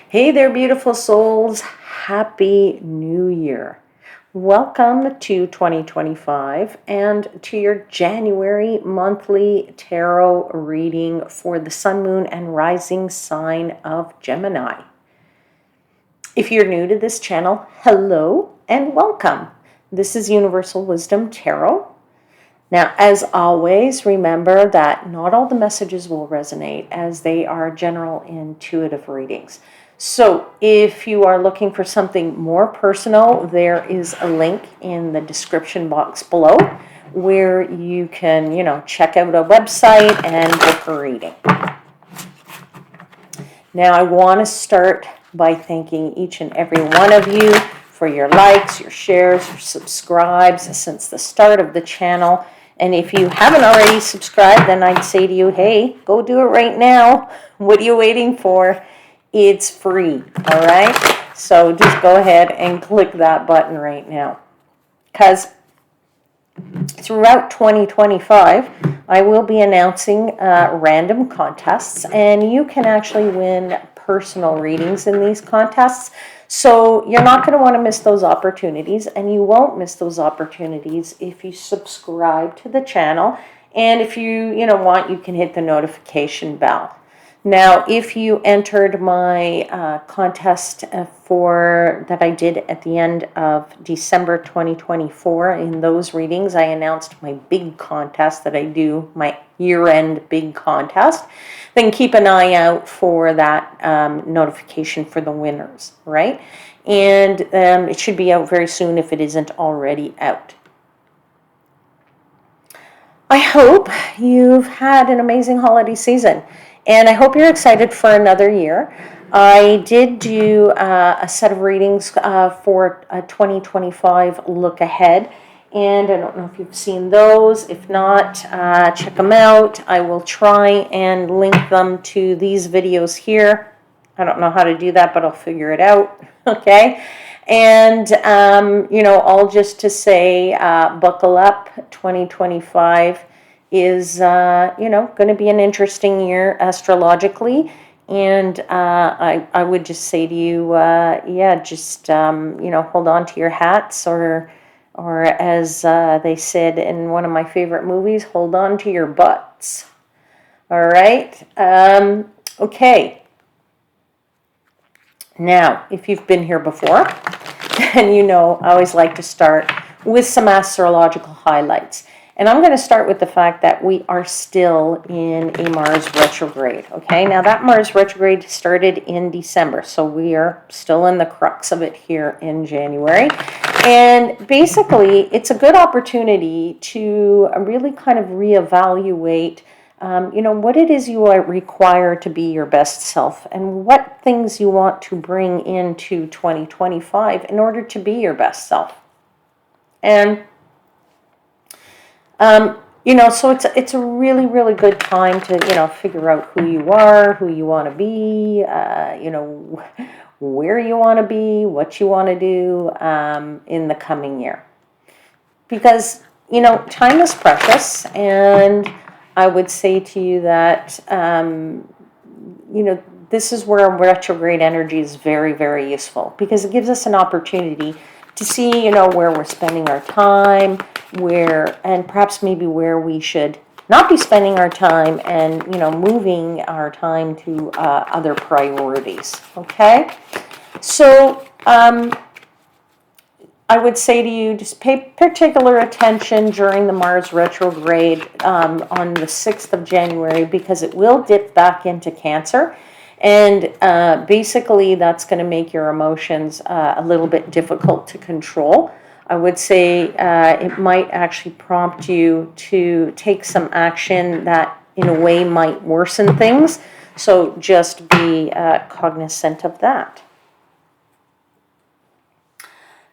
Hey there, beautiful souls. Happy New Year. Welcome to 2025 and to your January monthly tarot reading for the sun, moon, and rising sign of Gemini. If you're new to this channel, hello and welcome. This is Universal Wisdom Tarot. Now, as always, remember that not all the messages will resonate as they are general intuitive readings. So if you are looking for something more personal, there is a link in the description box below where you can, check out a website and book a reading. Now, I want to start by thanking each and every one of you for your likes, your shares, your subscribes since the start of the channel. And if you haven't already subscribed, then I'd say to you, hey, go do it right now. What are you waiting for? It's free, all right? So just go ahead and click that button right now. Because throughout 2025, I will be announcing random contests, and you can actually win personal readings in these contests. So you're not going to want to miss those opportunities, and you won't miss those opportunities if you subscribe to the channel. And if you want, you can hit the notification bell. Now, if you entered my contest that I did at the end of December 2024, in those readings, I announced my big contest that I do, my year-end big contest. Then keep an eye out for that notification for the winners, right? And it should be out very soon if it isn't already out. I hope you've had an amazing holiday season. And I hope you're excited for another year. I did do a set of readings for a 2025 look ahead. And I don't know if you've seen those. If not, check them out. I will try and link them to these videos here. I don't know how to do that, but I'll figure it out. Okay. And, all just to say, buckle up. 2025 is, going to be an interesting year astrologically. And I would just say to you, hold on to your hats, or as they said in one of my favorite movies, hold on to your butts. All right. Okay. Now, if you've been here before, then I always like to start with some astrological highlights. And I'm going to start with the fact that we are still in a Mars retrograde, okay? Now, that Mars retrograde started in December, so we are still in the crux of it here in January. And basically, it's a good opportunity to really kind of reevaluate what it is you require to be your best self and what things you want to bring into 2025 in order to be your best self. And, so it's a really, really good time to, figure out who you are, who you want to be, where you want to be, what you want to do in the coming year. Because, time is precious, and I would say to you that, this is where retrograde energy is very, very useful, because it gives us an opportunity to see, where we're spending our time, and perhaps maybe where we should not be spending our time, and, moving our time to other priorities, okay? So, I would say to you, just pay particular attention during the Mars retrograde on the 6th of January, because it will dip back into Cancer. And basically, that's going to make your emotions a little bit difficult to control. I would say it might actually prompt you to take some action that, in a way, might worsen things. So just be cognizant of that.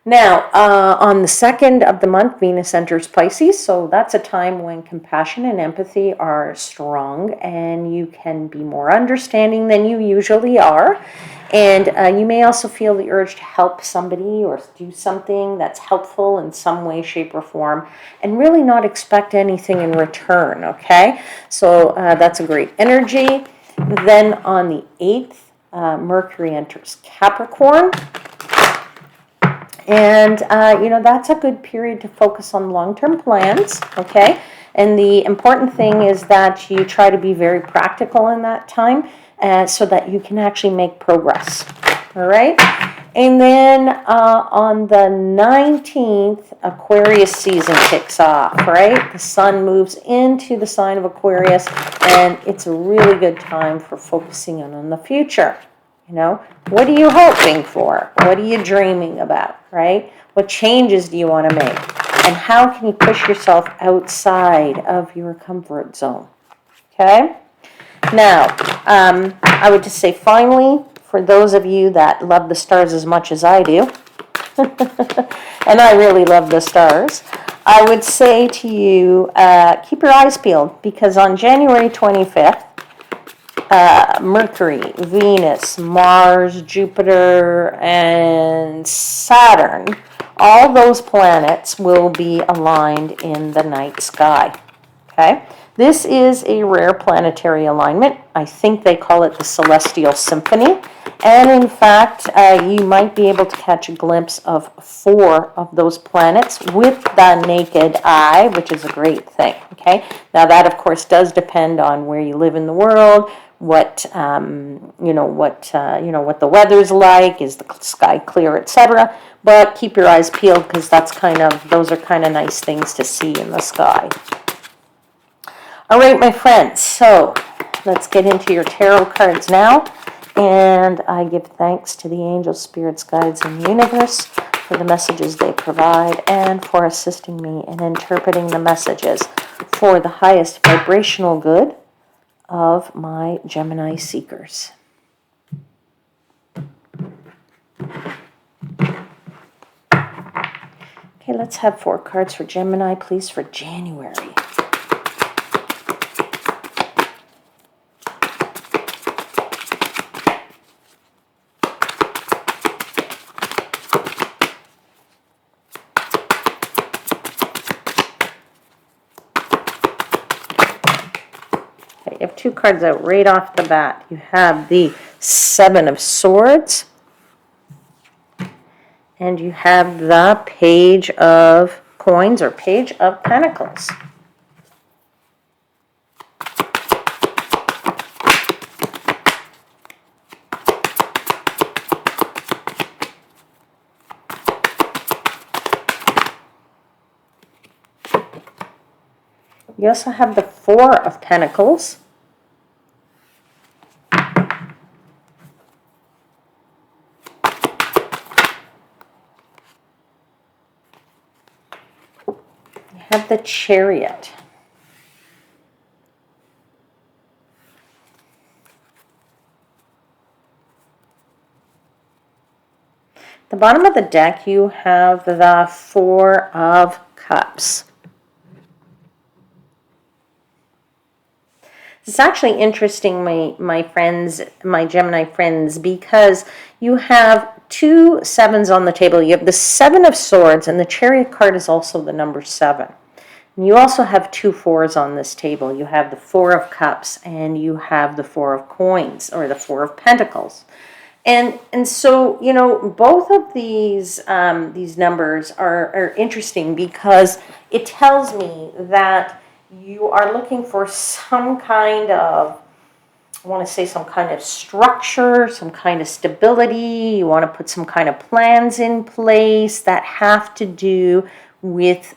Now, on the 2nd of the month, Venus enters Pisces, so that's a time when compassion and empathy are strong, and you can be more understanding than you usually are. And you may also feel the urge to help somebody or do something that's helpful in some way, shape, or form, and really not expect anything in return, okay? So that's a great energy. Then on the 8th Mercury enters Capricorn. And, that's a good period to focus on long-term plans, okay? And the important thing is that you try to be very practical in that time so that you can actually make progress, all right? And then on the 19th, Aquarius season kicks off, right? The sun moves into the sign of Aquarius, and it's a really good time for focusing on the future. What are you hoping for? What are you dreaming about, right? What changes do you want to make? And how can you push yourself outside of your comfort zone? Okay? Now, I would just say finally, for those of you that love the stars as much as I do, and I really love the stars, I would say to you, keep your eyes peeled, because on January 25th, Mercury, Venus, Mars, Jupiter, and Saturn, all those planets will be aligned in the night sky. Okay? This is a rare planetary alignment. I think they call it the Celestial Symphony. And in fact, you might be able to catch a glimpse of 4 of those planets with the naked eye, which is a great thing. Okay? Now that, of course, does depend on where you live in the world, what what the weather's like, is the sky clear, etc. But keep your eyes peeled, because those are kind of nice things to see in the sky. All right, my friends, so let's get into your tarot cards now. And I give thanks to the angels, spirits, guides, and the universe for the messages they provide and for assisting me in interpreting the messages for the highest vibrational good of my Gemini seekers. Okay, let's have 4 cards for Gemini, please, for January. You have 2 cards out right off the bat. You have the 7 of Swords, and you have the Page of Coins, or Page of Pentacles. You also have the 4 of Pentacles. You have the Chariot. At the bottom of the deck, you have the 4 of Cups. It's actually interesting, my friends, my Gemini friends, because you have 2 7s on the table. You have the 7 of Swords, and the Chariot card is also the number 7. And you also have 2 4s on this table. You have the 4 of Cups, and you have the 4 of Coins, or the 4 of Pentacles. And so, both of these numbers are interesting, because it tells me that you are looking for some kind of, I want to say some kind of structure, some kind of stability. You want to put some kind of plans in place that have to do with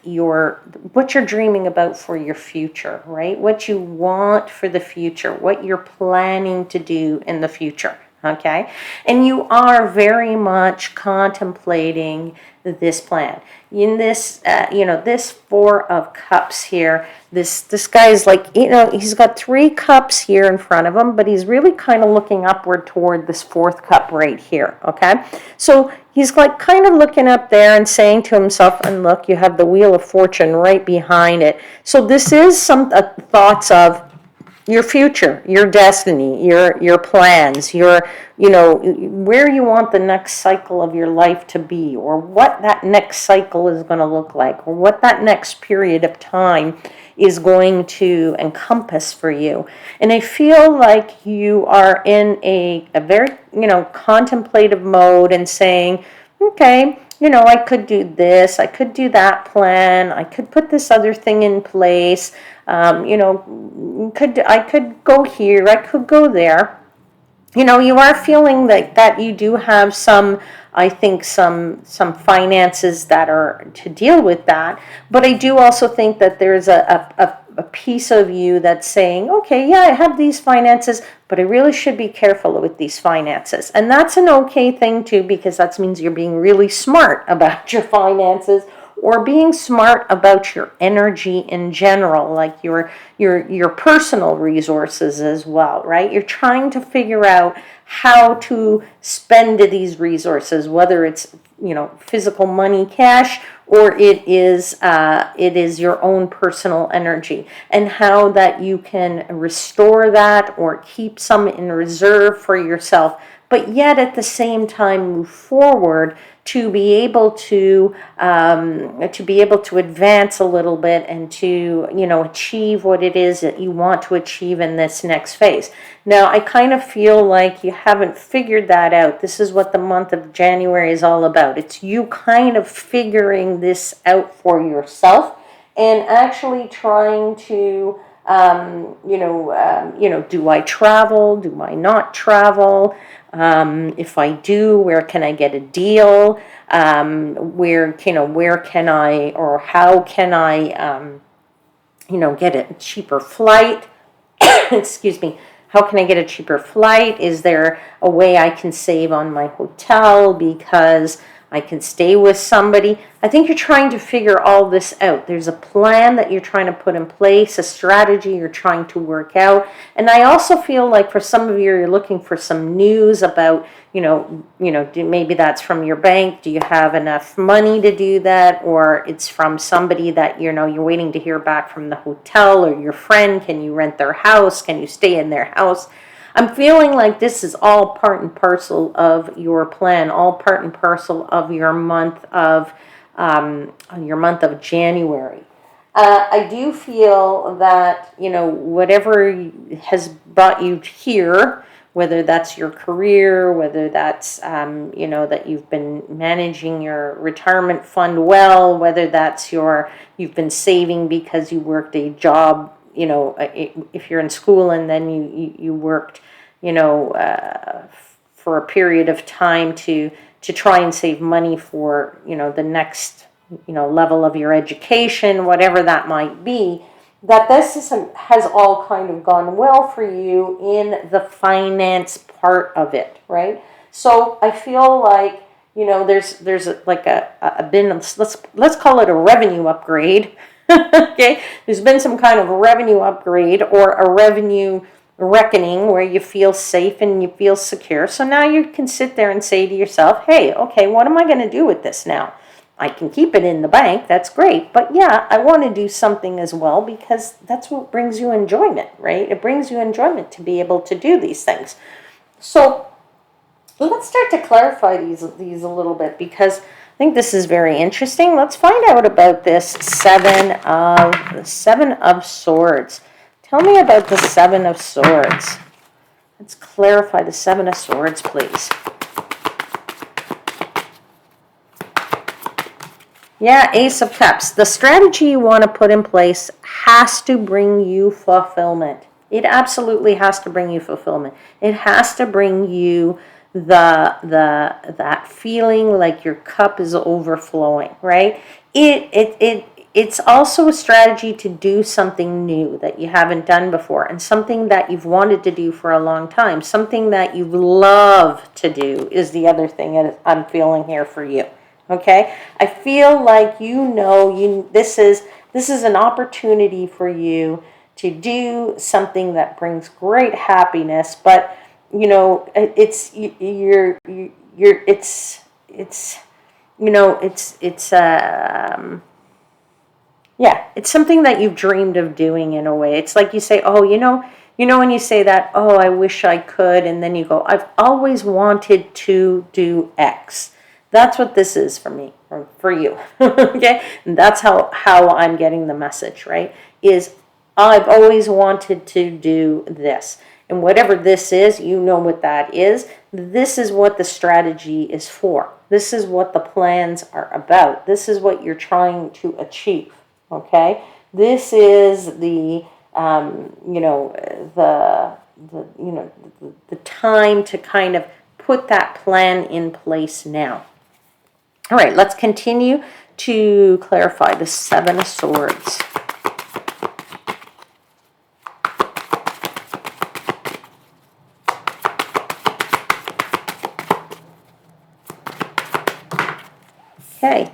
what you're dreaming about for your future, right? What you want for the future, what you're planning to do in the future. Okay, and you are very much contemplating this plan. In this, this 4 of Cups here, this guy's like, he's got 3 cups here in front of him, but he's really kind of looking upward toward this 4th cup right here, okay? So he's like kind of looking up there and saying to himself, and look, you have the Wheel of Fortune right behind it. So this is some thoughts of, your future, your destiny, your plans, where you want the next cycle of your life to be, or what that next cycle is going to look like, or what that next period of time is going to encompass for you. And I feel like you are in a very, contemplative mode and saying, okay, I could do this, I could do that plan, I could put this other thing in place, I could go here, I could go there. You are feeling that you do have some, I think, some finances that are to deal with that. But I do also think that there's a piece of you that's saying, okay, yeah, I have these finances, but I really should be careful with these finances. And that's an okay thing too, because that means you're being really smart about your finances, or being smart about your energy in general, like your personal resources as well, right? You're trying to figure out how to spend these resources, whether it's physical money, cash, or it is your own personal energy, and how that you can restore that or keep some in reserve for yourself, but yet at the same time move forward to be able to advance a little bit, and to achieve what it is that you want to achieve in this next phase. Now, I kind of feel like you haven't figured that out. This is what the month of January is all about. It's you kind of figuring this out for yourself, and actually trying to do I travel? Do I not travel? If I do, where can I get a deal? Where can I, or how can I, get a cheaper flight? Excuse me. How can I get a cheaper flight? Is there a way I can save on my hotel because I can stay with somebody? I think you're trying to figure all this out. There's a plan that you're trying to put in place, a strategy you're trying to work out. And I also feel like for some of you, you're looking for some news about, maybe that's from your bank. Do you have enough money to do that? Or it's from somebody that, you're waiting to hear back from the hotel, or your friend. Can you rent their house? Can you stay in their house? I'm feeling like this is all part and parcel of your plan, all part and parcel of your month of January. I do feel that, whatever has brought you here, whether that's your career, whether that's, that you've been managing your retirement fund well, whether that's you've been saving because you worked a job, if you're in school and then you worked, for a period of time to try and save money for, the next, level of your education, whatever that might be, that has all kind of gone well for you in the finance part of it, right? So I feel like, there's like let's call it a revenue upgrade. Okay, there's been some kind of revenue upgrade, or a revenue reckoning, where you feel safe and you feel secure. So now you can sit there and say to yourself, hey, okay, what am I going to do with this now? I can keep it in the bank, that's great, but yeah, I want to do something as well, because that's what brings you enjoyment, right? It brings you enjoyment to be able to do these things. So let's start to clarify these a little bit, because I think this is very interesting. Let's find out about this Seven of Swords. Tell me about the Seven of Swords. Let's clarify the Seven of Swords, please. Yeah, Ace of Cups. The strategy you want to put in place has to bring you fulfillment. It absolutely has to bring you fulfillment. It has to bring you that feeling like your cup is overflowing, right? It's also a strategy to do something new that you haven't done before, and something that you've wanted to do for a long time. Something that you love to do is the other thing that I'm feeling here for you. Okay, I feel like this is an opportunity for you to do something that brings great happiness, but it's yeah, it's something that you've dreamed of doing in a way. It's like you say, oh, You know when you say that, oh, I wish I could, and then you go, I've always wanted to do X. That's what this is for me, or for you, okay? And that's how I'm getting the message, right? Is I've always wanted to do this. And whatever this is, you know what that is. This is what the strategy is for. This is what the plans are about. This is what you're trying to achieve, okay? This is the, the time to kind of put that plan in place now. All right, let's continue to clarify the Seven of Swords. Okay,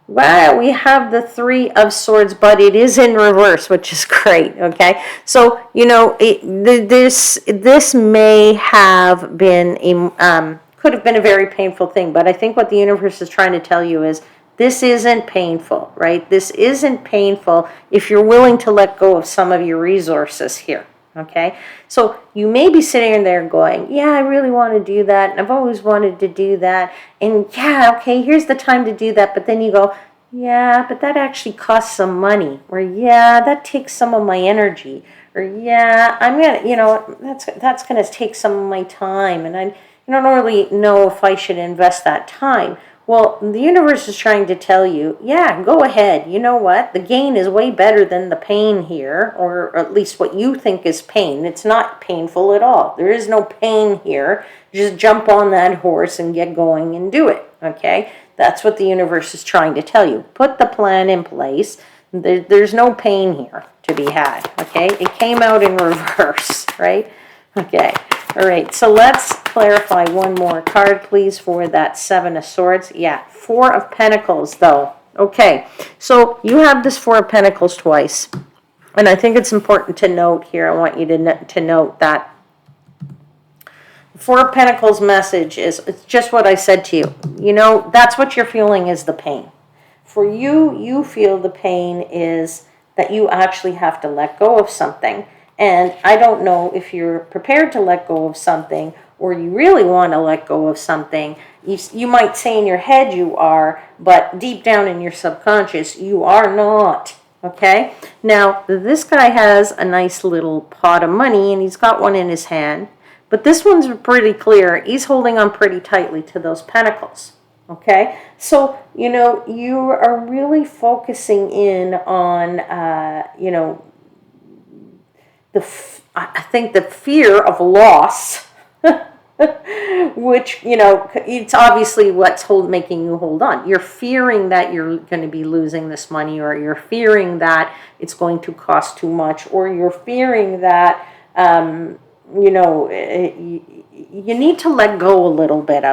wow, we have the Three of Swords, but it is in reverse, which is great, okay? So, this may have been, could have been a very painful thing, but I think what the universe is trying to tell you is this isn't painful, right? This isn't painful if you're willing to let go of some of your resources here. Okay, so you may be sitting there going, yeah, I really want to do that, and I've always wanted to do that, and yeah, okay, here's the time to do that, but then you go, yeah, but that actually costs some money, or yeah, that takes some of my energy, or yeah, I'm gonna, that's gonna take some of my time, and I don't really know if I should invest that time. Well, the universe is trying to tell you, yeah, go ahead. You know what? The gain is way better than the pain here, or at least what you think is pain. It's not painful at all. There is no pain here. Just jump on that horse and get going and do it, okay? That's what the universe is trying to tell you. Put the plan in place. There's no pain here to be had, okay? It came out in reverse, right? Okay. All right, so let's clarify one more card, please, for that Seven of Swords. Yeah, Four of Pentacles, though. Okay, so you have this Four of Pentacles twice. And I think it's important to note here, I want you to note that Four of Pentacles message is, it's just what I said to you. You know, that's what you're feeling is the pain. For you, you feel the pain is that you actually have to let go of something. And I don't know if you're prepared to let go of something or you really want to let go of something. You might say in your head you are, but deep down in your subconscious, you are not. Okay? Now, this guy has a nice little pot of money and he's got one in his hand. But this one's pretty clear. He's holding on pretty tightly to those pentacles. Okay? So, you are really focusing in on, I think the fear of loss, which, it's obviously what's making you hold on. You're fearing that you're going to be losing this money, or you're fearing that it's going to cost too much, or you're fearing that, you need to let go a little bit,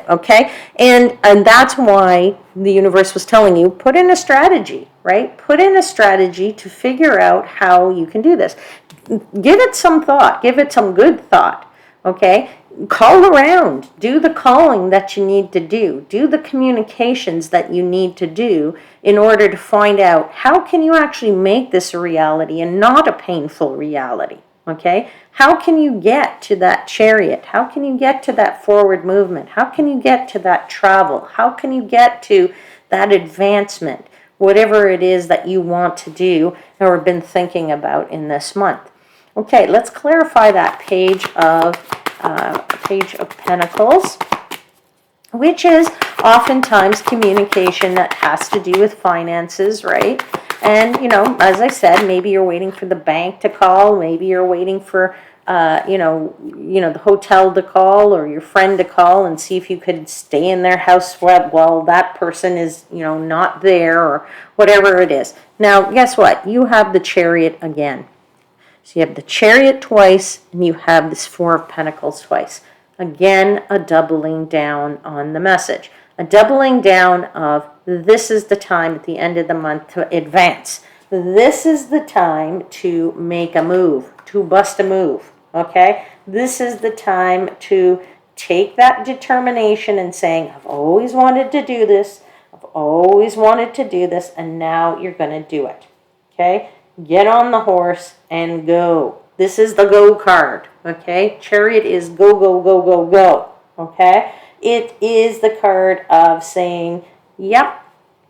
okay? And that's why the universe was telling you, put in a strategy, right? Put in a strategy to figure out how you can do this. Give it some thought. Give it some good thought, okay? Call around. Do the calling that you need to do. Do the communications that you need to do in order to find out how can you actually make this a reality and not a painful reality. Okay, how can you get to that chariot? How can you get to that forward movement? How can you get to that travel? How can you get to that advancement? Whatever it is that you want to do or have been thinking about in this month. Okay, let's clarify that Page of Pentacles, which is oftentimes communication that has to do with finances, right? And, as I said, maybe you're waiting for the bank to call. Maybe you're waiting for, the hotel to call or your friend to call and see if you could stay in their house while that person is, not there or whatever it is. Now, guess what? You have the Chariot again. So you have the Chariot twice and you have this Four of Pentacles twice. Again, a doubling down on the message. A doubling down of this is the time at the end of the month to advance. This is the time to make a move, to bust a move, okay? This is the time to take that determination and saying, I've always wanted to do this, I've always wanted to do this, and now you're going to do it, okay? Get on the horse and go. This is the go card, okay? Chariot is go, go, go, go, go, okay? It is the card of saying, yep,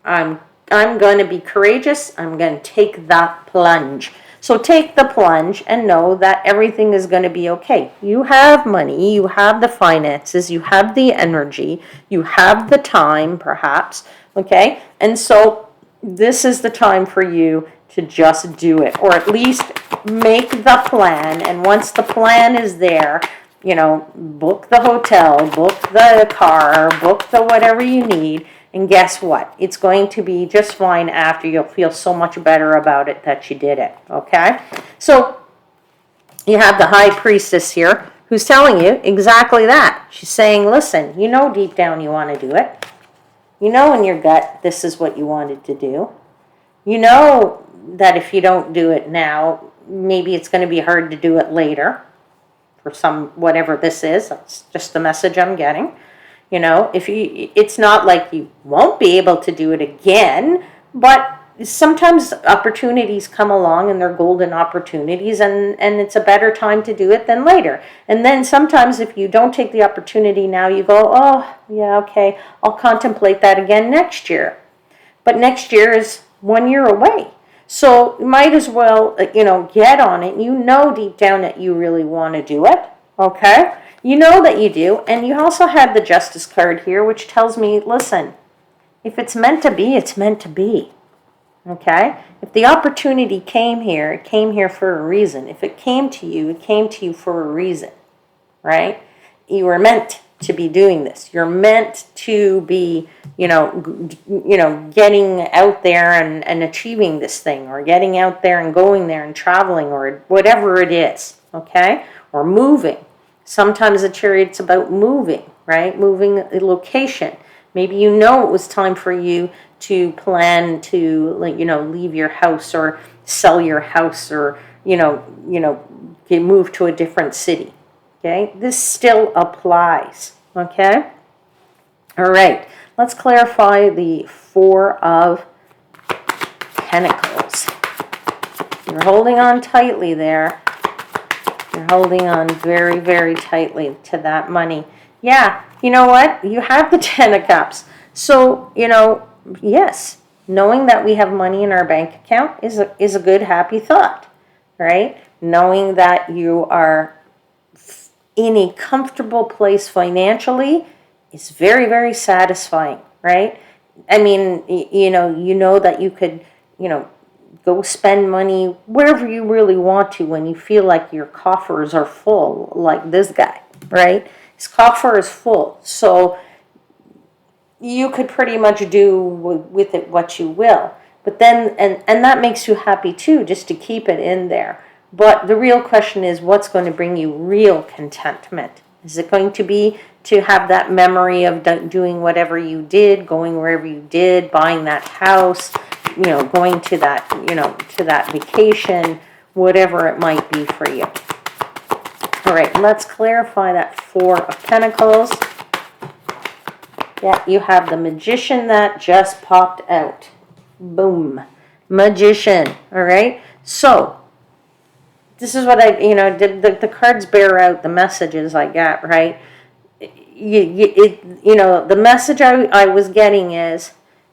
I'm going to be courageous. I'm going to take that plunge. So take the plunge and know that everything is going to be okay. You have money, you have the finances, you have the energy, you have the time, perhaps, okay? And so this is the time for you to just do it, or at least make the plan. And once the plan is there, book the hotel, book the car, book the whatever you need. And guess what? It's going to be just fine after. You'll feel so much better about it that you did it, okay? So you have the high priestess here who's telling you exactly that. She's saying, listen, deep down you want to do it. You know in your gut this is what you wanted to do. You know that if you don't do it now, maybe it's going to be hard to do it later for whatever this is. That's just the message I'm getting. It's not like you won't be able to do it again, but sometimes opportunities come along and they're golden opportunities, and it's a better time to do it than later. And then sometimes if you don't take the opportunity now, you go, oh, yeah, okay, I'll contemplate that again next year. But next year is 1 year away. So you might as well, get on it. You know deep down that you really want to do it, okay? You know that you do, and you also had the Justice card here, which tells me, listen, if it's meant to be, it's meant to be, okay? If the opportunity came here, it came here for a reason. If it came to you, it came to you for a reason, right? You were meant to be doing this. You're meant to be, getting out there and achieving this thing, or getting out there and going there and traveling, or whatever it is, okay? Or moving. Sometimes the Chariot's about moving, right? Moving a location. Maybe it was time for you to plan to, leave your house or sell your house, or, move to a different city, okay? This still applies, okay? All right, let's clarify the Four of Pentacles. You're holding on tightly there. You're holding on very, very tightly to that money. Yeah, you know what? You have the Ten of Cups. So, yes, knowing that we have money in our bank account is a good, happy thought, right? Knowing that you are in a comfortable place financially is very, very satisfying, right? I mean, you know that you could, go spend money wherever you really want to when you feel like your coffers are full, like this guy, right? His coffer is full. So you could pretty much do with it what you will. But then, and that makes you happy too, just to keep it in there. But the real question is, what's going to bring you real contentment? Is it going to be to have that memory of doing whatever you did, going wherever you did, buying that house, going to that, to that vacation, whatever it might be for you. All right, let's clarify that Four of Pentacles. Yeah, you have the Magician that just popped out. Boom. Magician, all right? So, this is what the cards bear out the messages I got, right? The message I was getting is,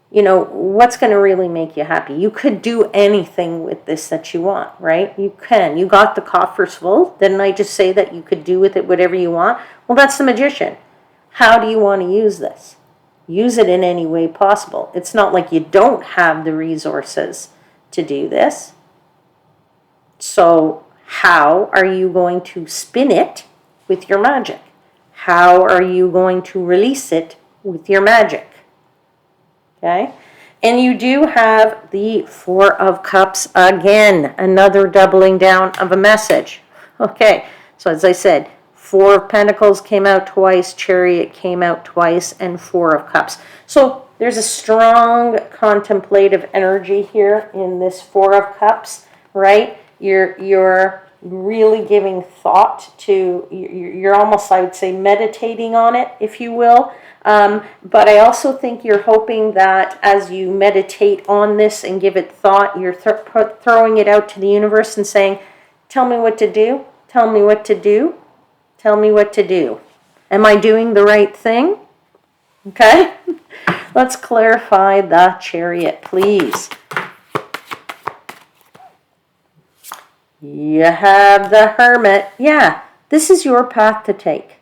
what's going to really make you happy? You could do anything with this that you want, right? You can. You got the coffers full. Didn't I just say that you could do with it whatever you want? Well, that's the Magician. How do you want to use this? Use it in any way possible. It's not like you don't have the resources to do this. So how are you going to spin it with your magic? How are you going to release it with your magic? Okay? And you do have the Four of Cups again, another doubling down of a message. Okay, so as I said, Four of Pentacles came out twice, Chariot came out twice, and Four of Cups. So there's a strong contemplative energy here in this Four of Cups, right? You're really giving thought to, you're almost, I would say, meditating on it, if you will. But I also think you're hoping that as you meditate on this and give it thought, you're throwing it out to the universe and saying, Tell me what to do. Tell me what to do. Tell me what to do. Am I doing the right thing? Okay. Let's clarify the Chariot, please. You have the Hermit. Yeah, this is your path to take.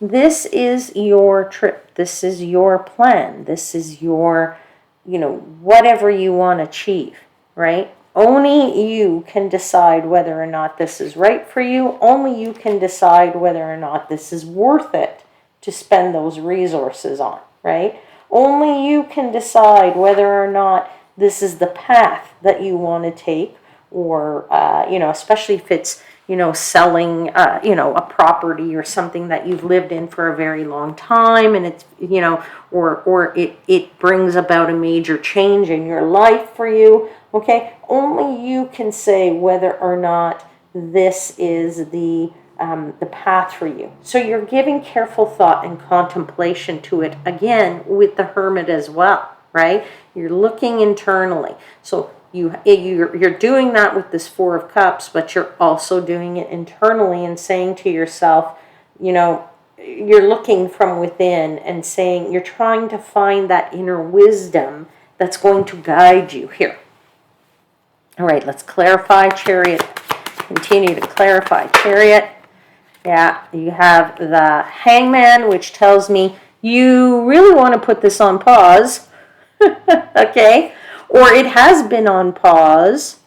This is your trip. This is your plan. This is your, whatever you want to achieve, right? Only you can decide whether or not this is right for you. Only you can decide whether or not this is worth it to spend those resources on, right? Only you can decide whether or not this is the path that you want to take, or, especially if it's, selling, a property or something that you've lived in for a very long time, and it's, or it brings about a major change in your life for you, okay? Only you can say whether or not this is the path for you. So you're giving careful thought and contemplation to it, again, with the Hermit as well, right? You're looking internally. So you're doing that with this Four of Cups, but you're also doing it internally and saying to yourself, you're looking from within and saying, you're trying to find that inner wisdom that's going to guide you here. All right, let's clarify Chariot. Continue to clarify Chariot. Yeah, you have the Hangman, which tells me you really want to put this on pause. Okay? Or it has been on pause,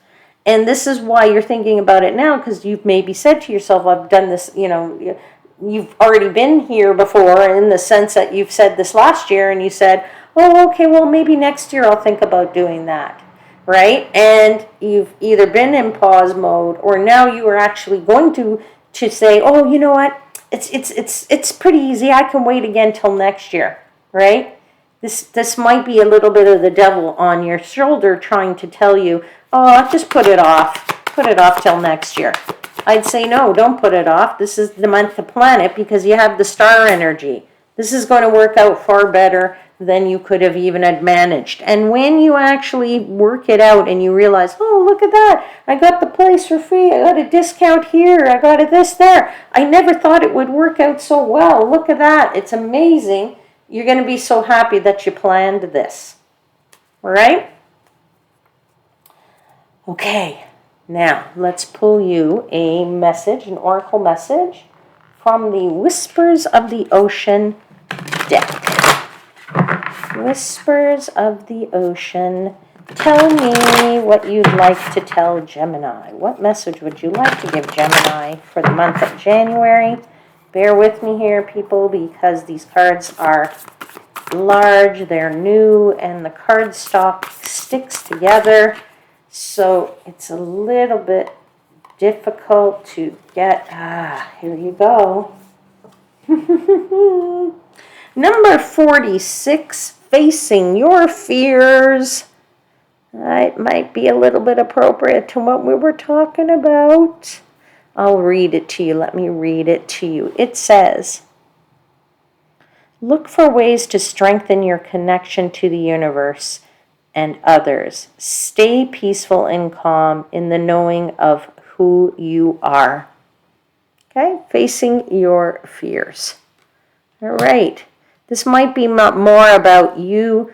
and this is why you're thinking about it now, because you've maybe said to yourself, I've done this, you've already been here before, in the sense that you've said this last year, and you said, oh, okay, well, maybe next year I'll think about doing that, right? And you've either been in pause mode, or now you are actually going to say, oh, you know what, it's pretty easy, I can wait again till next year, right? This might be a little bit of the devil on your shoulder trying to tell you, oh, just put it off till next year. I'd say no, don't put it off. This is the month to plan it, because you have the star energy. This is going to work out far better than you could have even had managed. And when you actually work it out and you realize, oh, look at that, I got the place for free, I got a discount here, I got a this there, I never thought it would work out so well, look at that, it's amazing. You're going to be so happy that you planned this. All right? Okay. Now, let's pull you a message, an oracle message, from the Whispers of the Ocean deck. Whispers of the Ocean. Tell me what you'd like to tell Gemini. What message would you like to give Gemini for the month of January? Bear with me here, people, because these cards are large, they're new, and the cardstock sticks together, so it's a little bit difficult to get. Here you go. Number 46, Facing Your Fears. It might be a little bit appropriate to what we were talking about. I'll read it to you. Let me read it to you. It says, look for ways to strengthen your connection to the universe and others. Stay peaceful and calm in the knowing of who you are. Okay? Facing your fears. All right. This might be more about you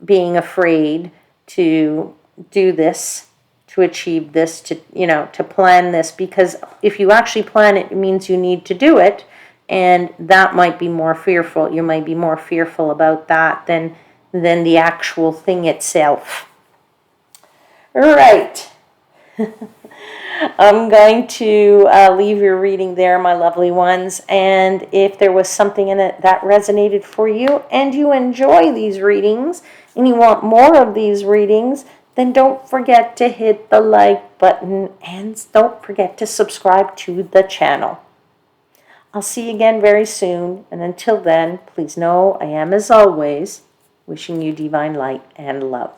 being afraid to do this, to achieve this, to plan this, because if you actually plan it, it means you need to do it, and that might be more fearful. You might be more fearful about that than the actual thing itself. All right. I'm going to leave your reading there, my lovely ones, and if there was something in it that resonated for you and you enjoy these readings and you want more of these readings, then don't forget to hit the like button and don't forget to subscribe to the channel. I'll see you again very soon, and until then, please know I am, as always, wishing you divine light and love.